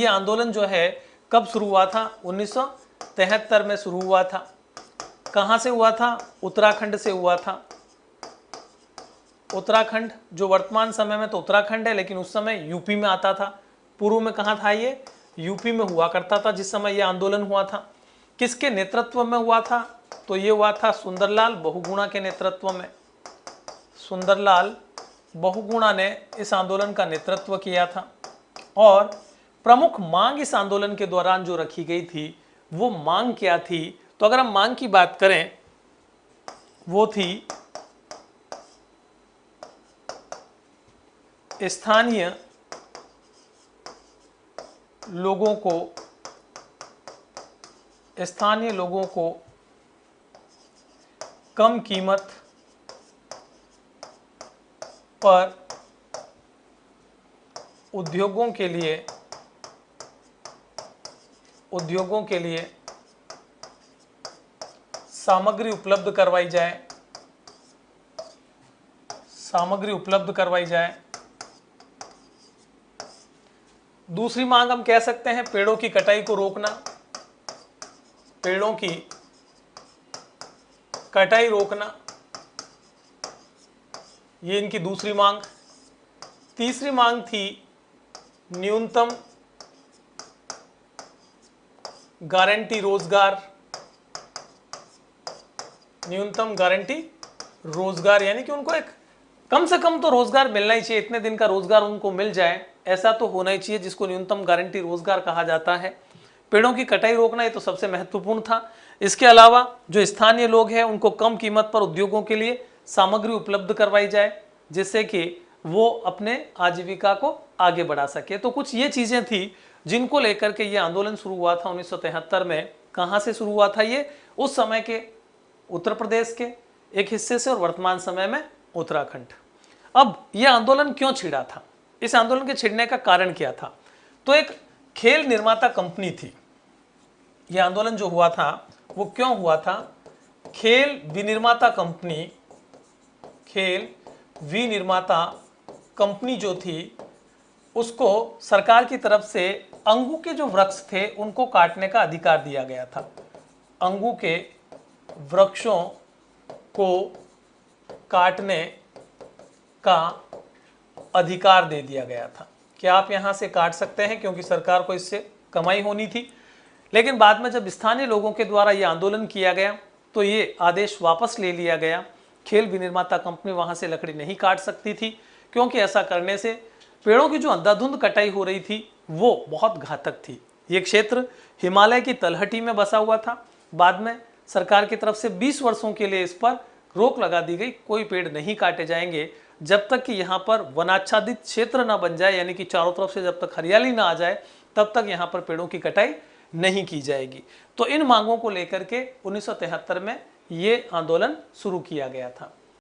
ये आंदोलन जो है कब शुरू हुआ था? 1973 में शुरू हुआ था। कहाँ से हुआ था? उत्तराखंड से हुआ था। उत्तराखंड जो वर्तमान समय में तो उत्तराखंड है, लेकिन उस समय यूपी में आता था। पूर्व में कहाँ था? ये यूपी में हुआ करता था जिस समय ये आंदोलन हुआ था। किसके नेतृत्व में हुआ था? तो ये हुआ था सुंदरलाल बहुगुणा के नेतृत्व में। सुंदरलाल बहुगुणा ने इस आंदोलन का नेतृत्व किया था। और प्रमुख मांग इस आंदोलन के दौरान जो रखी गई थी वो मांग क्या थी? तो अगर हम मांग की बात करें, वो थी स्थानीय लोगों को कम कीमत पर उद्योगों के लिए सामग्री उपलब्ध करवाई जाए। दूसरी मांग हम कह सकते हैं पेड़ों की कटाई को रोकना। पेड़ों की कटाई रोकना, ये इनकी दूसरी मांग। तीसरी मांग थी न्यूनतम गारंटी रोजगार, यानी कि उनको एक कम से कम तो रोजगार मिलना ही चाहिए, इतने दिन का रोजगार उनको मिल जाए, ऐसा तो होना ही चाहिए, जिसको न्यूनतम गारंटी रोजगार कहा जाता है। पेड़ों की कटाई रोकना ये तो सबसे महत्वपूर्ण था। इसके अलावा जो स्थानीय लोग हैं उनको कम कीमत पर उद्योगों के लिए सामग्री उपलब्ध करवाई जाए, जिससे कि वो अपने आजीविका को आगे बढ़ा सके। तो कुछ ये चीजें थी जिनको लेकर के ये आंदोलन शुरू हुआ था 1973 में। कहाँ से शुरू हुआ था ये? उस समय के उत्तर प्रदेश के एक हिस्से से, और वर्तमान समय में उत्तराखंड। अब ये आंदोलन क्यों छिड़ा था? इस आंदोलन के छिड़ने का कारण क्या था? तो एक खेल निर्माता कंपनी थी। यह आंदोलन जो हुआ था वो क्यों हुआ था? खेल विनिर्माता कंपनी जो थी उसको सरकार की तरफ से अंगू के जो वृक्ष थे उनको काटने का अधिकार दिया गया था। अंगू के वृक्षों को काटने का अधिकार दे दिया गया था कि आप यहां से काट सकते हैं, क्योंकि सरकार को इससे कमाई होनी थी। लेकिन बाद में जब स्थानीय लोगों के द्वारा यह आंदोलन किया गया तो ये आदेश वापस ले लिया गया। खेल विनिर्माता कंपनी वहां से लकड़ी नहीं काट सकती थी, क्योंकि ऐसा करने से पेड़ों की जो अंधाधुंध कटाई हो रही थी वो बहुत घातक थी। ये क्षेत्र हिमालय की तलहटी में बसा हुआ था। बाद में सरकार की तरफ से 20 वर्षों के लिए इस पर रोक लगा दी गई, कोई पेड़ नहीं काटे जाएंगे जब तक कि यहाँ पर वनाच्छादित क्षेत्र ना बन जाए, यानी कि चारों तरफ से जब तक हरियाली ना आ जाए तब तक यहाँ पर पेड़ों की कटाई नहीं की जाएगी। तो इन मांगों को लेकर के 1973 में ये आंदोलन शुरू किया गया था।